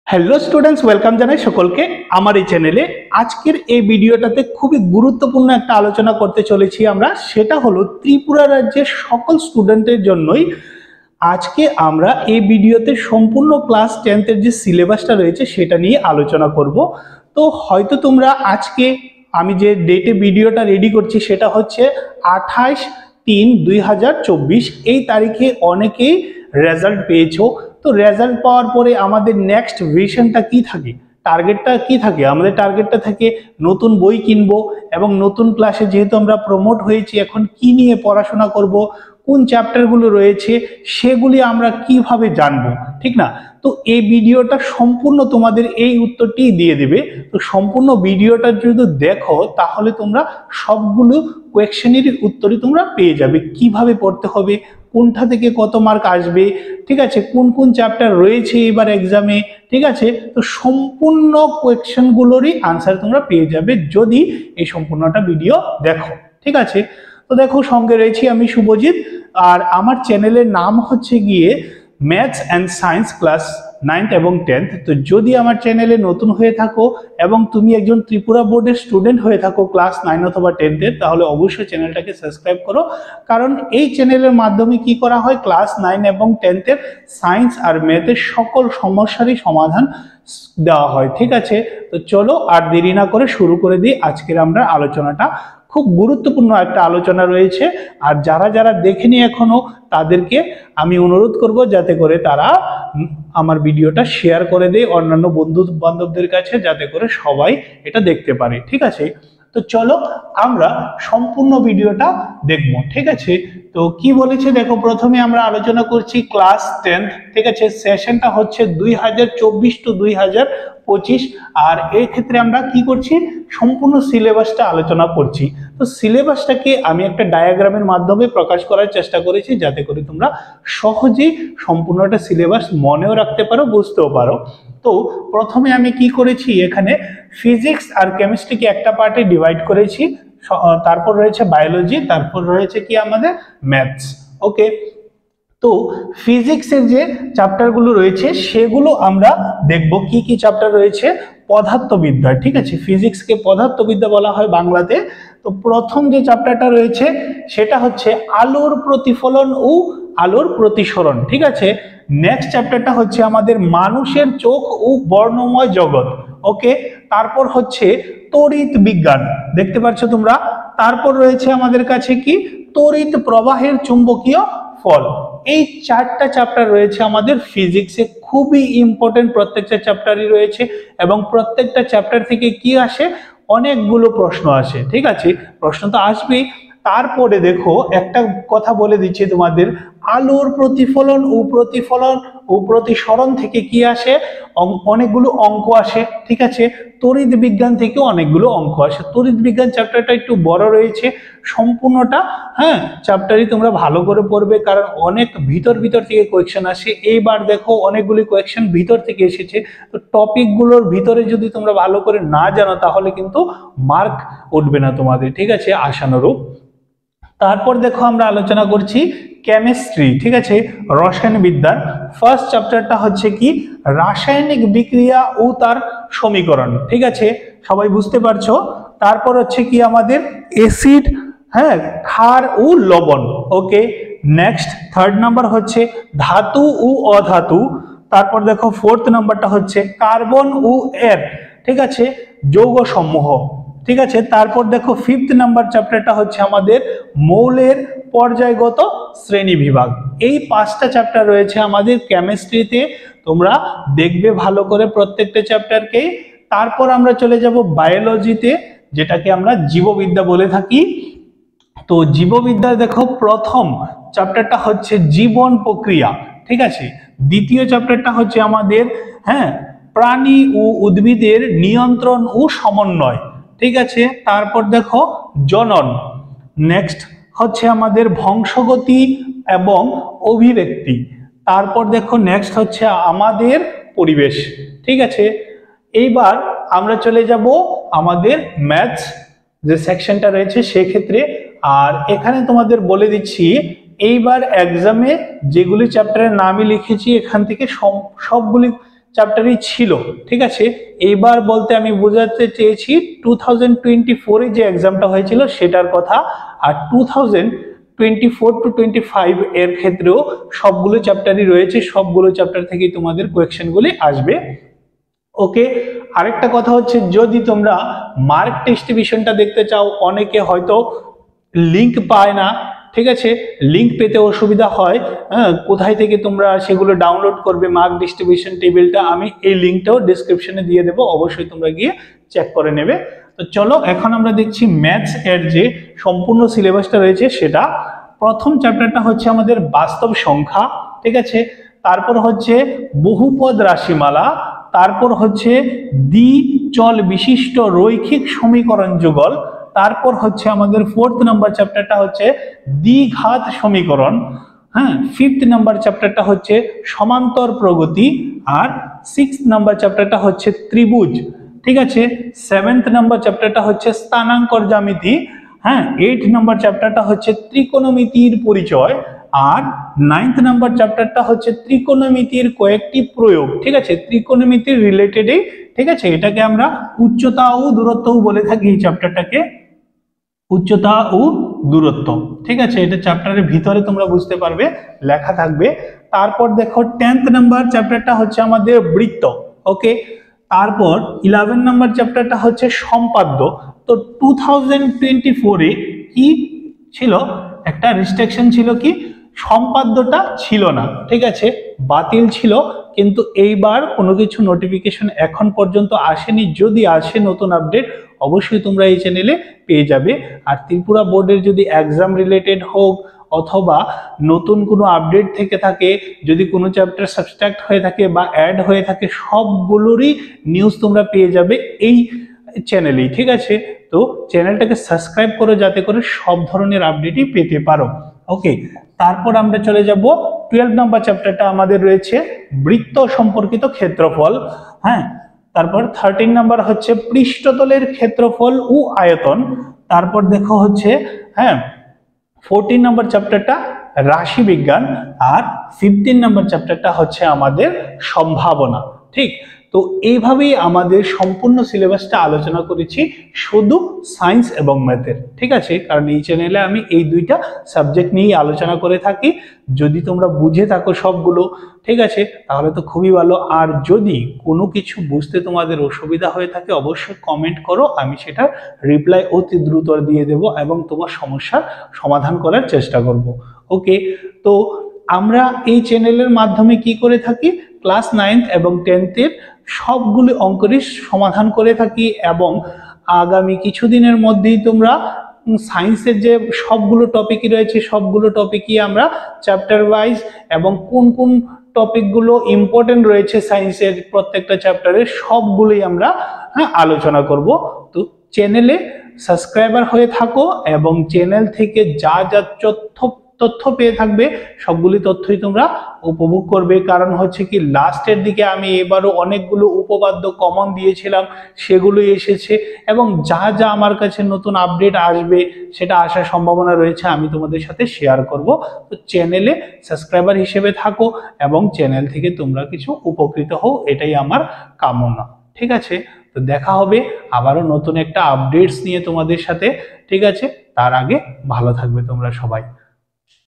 Hello students, welcome জানাই সকলকে আমার এই চ্যানেলে। আজকের এই ভিডিওটাতে খুবই গুরুত্বপূর্ণ একটা আলোচনা করতে চলেছি আমরা, সেটা হলো ত্রিপুরা রাজ্যের সকল স্টুডেন্টের জন্যই। আজকে আমরা এই ভিডিওতে সম্পূর্ণ ক্লাস 10th-এর যে সিলেবাসটা রয়েছে সেটা নিয়ে আলোচনা করব। তো হয়তো তোমরা আজকে আমি যে ডেটে ভিডিওটা রেডি করছি সেটা হচ্ছে 28/3/2024। এই তারিখে অনেকেই রেজাল্ট পেয়েছো। তো রেজাল্ট পাওয়ার পরে আমাদের নেক্সট ভিশনটা কি থাকে, টার্গেটটা কি থাকে? আমাদের টার্গেটটা থাকে নতুন বই কিনবো এবং নতুন ক্লাসে যেহেতু আমরা প্রমোট হয়েছি, এখন কি নিয়ে পড়াশোনা করব, কোন চ্যাপ্টারগুলো রয়েছে সেগুলি আমরা কিভাবে জানবো, ঠিক না? তো এই ভিডিওটা সম্পূর্ণ তোমাদের এই উত্তরটি দিয়ে দেবে। তো সম্পূর্ণ ভিডিওটা যদি দেখো তাহলে তোমরা সবগুলো কোয়েশ্চেনের উত্তরই তোমরা পেয়ে যাবে, কিভাবে পড়তে হবে, কোনটা থেকে কত মার্ক আসবে, ঠিক আছে, কোন কোন চ্যাপ্টার রয়েছে এবার এক্সামে, ঠিক আছে। তো সম্পূর্ণ কোয়েশ্চেনগুলোরই আনসার তোমরা পেয়ে যাবে যদি এই সম্পূর্ণটা ভিডিও দেখো, ঠিক আছে। তো দেখো, সঙ্গে রয়েছি আমি শুভজিৎ, আর আমার চ্যানেলের নাম হচ্ছে গিয়ে maths and science class 9th এবং 10th। তো যদি আমার চ্যানেলে নতুন হয়ে থাকো এবং তুমি একজন ত্রিপুরা বোর্ডের স্টুডেন্ট হয়ে থাকো ক্লাস 9 অথবা 10th-এর, তাহলে অবশ্যই চ্যানেলটাকে সাবস্ক্রাইব করো, কারণ এই চ্যানেলের মাধ্যমে কি করা হয়, ক্লাস 9 এবং 10th-এর সায়েন্স আর ম্যাথের সকল সমস্যারই সমাধান দেওয়া হয়, ঠিক আছে। তো চলো আর দেরি না করে শুরু করে দিই আজকের আমরা আলোচনাটা। খুব গুরুত্বপূর্ণ একটা আলোচনা রয়েছে, আর যারা যারা দেখেনি এখনো তাদেরকে আমি অনুরোধ করব যাতে করে তারা আমার ভিডিওটা শেয়ার করে দেয় অন্যান্য বন্ধু বান্ধবদের কাছে, যাতে করে সবাই এটা দেখতে পারে, ঠিক আছে। তো চলো আমরা সম্পূর্ণ ভিডিওটা দেখব, ঠিক আছে। তো কি বলেছে দেখো, প্রথমে আমরা আলোচনা করছি ক্লাস 10th, ঠিক আছে। সেশনটা হচ্ছে 2024 টু 2025, আর এই ক্ষেত্রে আমরা কি করছি, সম্পূর্ণ সিলেবাসটা আলোচনা করছি। তো সিলেবাসটাকে আমি একটা ডায়াগ্রামের মাধ্যমে প্রকাশ করার চেষ্টা করেছি, যাতে করে তোমরা সহজেই সম্পূর্ণটা সিলেবাস মনেও রাখতে পারো, বুঝতেও পারো। তো প্রথমে আমি কি করেছি, এখানে ফিজিক্স আর কেমিস্ট্রিকে একটা পার্টে ডিভাইড করেছি, তারপর রয়েছে বায়োলজি, তারপর রয়েছে কি আমাদের ম্যাথস, ওকে। তো ফিজিক্সের যে চ্যাপ্টারগুলো রয়েছে সেগুলো আমরা দেখব, কি কি চ্যাপ্টার রয়েছে। পদার্থবিদ্যা, ঠিক আছে, ফিজিক্সকে পদার্থবিদ্যা বলা হয় বাংলাতে। তো প্রথম যে চ্যাপ্টারটা রয়েছে সেটা হচ্ছে আলোর প্রতিফলন ও আলোর প্রতিসরণ, ঠিক আছে। নেক্সট চ্যাপ্টারটা হচ্ছে আমাদের মানুষের চোখ ও বর্ণময় জগৎ, ওকে। তারপর হচ্ছে তড়িৎ বিজ্ঞান, দেখতে পাচ্ছ তোমরা। তারপর রয়েছে আমাদের কাছে কি, তড়িৎ প্রবাহের চুম্বকীয় ফল। এই চারটা চ্যাপ্টার রয়েছে আমাদের ফিজিক্সে, খুবই ইম্পর্টেন্ট প্রত্যেকটা চ্যাপ্টারই রয়েছে, এবং প্রত্যেকটা চ্যাপ্টার থেকে কি আসে, অনেকগুলো প্রশ্ন আসে, ঠিক আছে। প্রশ্ন তো আসবেই। তারপরে দেখো একটা কথা বলে দিচ্ছি তোমাদের, আলোর প্রতিফলন ও প্রতিসরণ থেকে কি আসে, অনেকগুলো অঙ্ক আসে, ঠিক আছে। তড়িৎ বিজ্ঞান থেকে অনেকগুলো অঙ্ক আসে। তড়িৎ বিজ্ঞান চ্যাপ্টারটা একটু বড় রয়েছে, সম্পূর্ণটা চ্যাপ্টারই তোমরা ভালো করে পড়বে, কারণ অনেক ভিতর থেকে কোয়েশ্চেন আসে। এইবার দেখো অনেকগুলি কোয়েশ্চেন ভিতর থেকে এসেছে। তো টপিকগুলোর ভিতরে যদি তোমরা ভালো করে না জানো তাহলে কিন্তু মার্ক উঠবে না তোমাদের, ঠিক আছে, আশানুরূপ। তারপর দেখো আমরা আলোচনা করছি কেমিস্ট্রি, ঠিক আছে, রসায়ন বিদ্যার ফার্স্ট চ্যাপ্টারটা হচ্ছে কি, রাসায়নিক বিক্রিয়া ও তার সমীকরণ, ঠিক আছে, সবাই বুঝতে পারছো। তারপর হচ্ছে কি আমাদের অ্যাসিড, ক্ষার ও লবণ, ওকে। নেক্সট থার্ড নাম্বার হচ্ছে ধাতু ও অধাতু। তারপর দেখো ফোর্থ নাম্বারটা হচ্ছে কার্বন ও এর, ঠিক আছে, যৌগ সমূহ, ঠিক আছে। তারপর দেখো ফিফথ নাম্বার চ্যাপ্টারটা হচ্ছে আমাদের মৌলের পর্যায়গত শ্রেণী বিভাগ। এই পাঁচটা চ্যাপ্টার রয়েছে আমাদের কেমিস্ট্রিতে, তোমরা দেখবে ভালো করে প্রত্যেকটা চ্যাপ্টারকে। তারপর আমরা চলে যাব বায়োলজিতে, যেটাকে আমরা জীববিদ্যা বলে থাকি। তো জীববিদ্যা দেখো প্রথম চ্যাপ্টারটা হচ্ছে জীবন প্রক্রিয়া, ঠিক আছে। দ্বিতীয় চ্যাপ্টারটা হচ্ছে আমাদের প্রাণী ও উদ্ভিদের নিয়ন্ত্রণ ও সমন্বয়, ঠিক আছে। তারপর দেখো জনন। নেক্সট হচ্ছে আমাদের বংশগতি এবং অভিব্যক্তি। তারপর দেখো নেক্সট হচ্ছে আমাদের পরিবেশ, ঠিক আছে। এইবার আমরা চলে যাব আমাদের ম্যাথস যে সেকশনটা রয়েছে সেক্ষেত্রে। আর এখানে তোমাদের বলে দিচ্ছি, এইবার এক্সামে যেগুলি চ্যাপ্টারের নামই লিখেছি এখান থেকে সবগুলি চ্যাপ্টারই ছিল, ঠিক আছে। এইবার বলতে আমি বোঝাতে চেয়েছি 2024 যে এক্সামটা হয়েছিল সেটার কথা, আর 2024 to 25 এর ক্ষেত্রেও সবগুলো চ্যাপ্টারই রয়েছে, সবগুলো চ্যাপ্টার থেকেই তোমাদের কোয়েশ্চেনগুলি আসবে। ওকে, আরেকটা কথা হচ্ছে যদি তোমরা মার্ক ডিস্ট্রিবিউশনটা দেখতে চাও, অনেকে হয়তো লিংক পায় না, ঠিক আছে, লিংক পেতে অসুবিধা হয়, হ্যাঁ, কোথায় থেকে তোমরা সেগুলো ডাউনলোড করবে মার্ক ডিস্ট্রিবিউশন টেবিলটা, আমি এই লিংকটাও ডেসক্রিপশনে দিয়ে দেবো, অবশ্যই তোমরা গিয়ে চেক করে নেবে। তো চলো এখন আমরা দেখছি ম্যাথস এর যে সম্পূর্ণ সিলেবাসটা রয়েছে সেটা। প্রথম চ্যাপ্টারটা হচ্ছে আমাদের বাস্তব সংখ্যা, ঠিক আছে, তারপর হচ্ছে বহুপদ রাশিমালা, তারপর হচ্ছে দ্বিচল বিশিষ্ট রৈখিক সমীকরণ যুগল, তারপর হচ্ছে আমাদের 4th নাম্বার চ্যাপ্টারটা হচ্ছে দ্বিঘাত সমীকরণ, হ্যাঁ, 5th নাম্বার চ্যাপ্টারটা হচ্ছে সমান্তর প্রগতি, আর 6th নাম্বার চ্যাপ্টারটা হচ্ছে ত্রিভুজ, ঠিক আছে, 7th নাম্বার চ্যাপ্টারটা হচ্ছে স্থানাঙ্কর জ্যামিতি, হ্যাঁ, 8th নাম্বার চ্যাপ্টারটা হচ্ছে ত্রিকোণমিতির পরিচয়, আর 9th নাম্বার চ্যাপ্টারটা হচ্ছে ত্রিকোণমিতির কয়েকটি প্রয়োগ, ঠিক আছে, ত্রিকোণমিতির রিলেটেডই, ঠিক আছে, এটাকে আমরা উচ্চতা ও দূরত্ব বলে থাকি এই চ্যাপ্টারটাকে, উচ্চতা ও দূরত্ব, ঠিক আছে, এটা চ্যাপ্টারের ভিতরে তোমরা বুঝতে পারবে, লেখা থাকবে। তারপর দেখো 10th নাম্বার চ্যাপ্টারটা হচ্ছে আমাদের বৃত্ত, ওকে, তারপর 11 নাম্বার চ্যাপ্টারটা হচ্ছে সম্পাদ্য। তো 2024 এ কি ছিল, একটা রেস্ট্রিকশন ছিল, কি সম্পাদ্যটা ছিল না, ঠিক আছে, বাতিল ছিল, কিন্তু এইবার কোনো কিছু নোটিফিকেশন এখন পর্যন্ত আসেনি, যদি আসে নতুন আপডেট অবশ্যই তোমরা এই চ্যানেলে পেয়ে যাবে। আর ত্রিপুরা বোর্ডের যদি এক্সাম রিলেটেড হোক অথবা নতুন কোনো আপডেট থেকে থাকে, যদি কোনো চ্যাপ্টার সাবস্ট্রাক্ট হয়ে থাকে বা অ্যাড হয়ে থাকে, সবগুলোরই নিউজ তোমরা পেয়ে যাবে এই চ্যানেলেই, ঠিক আছে। তো চ্যানেলটাকে সাবস্ক্রাইব করো যাতে করে সব ধরনের আপডেটই পেতে পারো। ওকে, তারপর আমরা চলে যাব 12 নাম্বার চ্যাপ্টারটা আমাদের রয়েছে বৃত্ত সম্পর্কিত ক্ষেত্রফল, হ্যাঁ, তারপর 13 নাম্বার হচ্ছে পৃষ্ঠতলের ক্ষেত্রফল ও আয়তন, তারপর দেখো হচ্ছে, হ্যাঁ, 14 নাম্বার চ্যাপ্টারটা রাশি বিজ্ঞান, আর 15 নাম্বার চ্যাপ্টারটা হচ্ছে আমাদের সম্ভাবনা, ঠিক। তো এইভাবেই আমাদের সম্পূর্ণ সিলেবাসটা আলোচনা করেছি শুধু সায়েন্স এবং ম্যাথের, ঠিক আছে, কারণ এই চ্যানেলে আমি এই দুইটা সাবজেক্ট নিয়েই আলোচনা করে থাকি। যদি তোমরা বুঝে থাকো সবগুলো, ঠিক আছে, তাহলে তো খুবই ভালো। আর যদি কোনো কিছু বুঝতে তোমাদের অসুবিধা হয়ে থাকে অবশ্যই কমেন্ট করো, আমি সেটার রিপ্লাই অতি দ্রুত দিয়ে দেব এবং তোমার সমস্যার সমাধান করার চেষ্টা করব। ওকে, তো আমরা এই চ্যানেলের মাধ্যমে কি করে থাকি, ক্লাস 9 এবং 10th এর সবগুলো অঙ্কেরই সমাধান করে থাকি, এবং আগামী কিছুদিনের মধ্যেই তোমরা সায়েন্সের যে সবগুলো টপিকই রয়েছে সবগুলো টপিকই আমরা চ্যাপ্টার ওয়াইজ এবং কোন কোন টপিকগুলো ইম্পর্টেন্ট রয়েছে সায়েন্সের প্রত্যেকটা চ্যাপ্টারে সবগুলোই আমরা আলোচনা করব। তো চ্যানেলে সাবস্ক্রাইবার হয়ে থাকো এবং চ্যানেল থেকে যা যা তথ্য পেয়ে থাকবে সবগুলি তথ্যই তোমরা উপভোগ করবে। কারণ হচ্ছে কি লাস্টের দিকে আমি এবারও অনেকগুলো উপপাদ্য কমন দিয়েছিলাম, সেগুলো এসেছে, এবং যা যা আমার কাছে নতুন আপডেট আসবে সেটা আসার সম্ভাবনা রয়েছে আমি তোমাদের সাথে শেয়ার করব। তো চ্যানেলে সাবস্ক্রাইবার হিসেবে থাকো এবং চ্যানেল থেকে তোমরা কিছু উপকৃত হও, এটাই আমার কামনা, ঠিক আছে। তো দেখা হবে আবারও নতুন একটা আপডেটস নিয়ে তোমাদের সাথে, ঠিক আছে। তার আগে ভালো থাকবে তোমরা সবাই।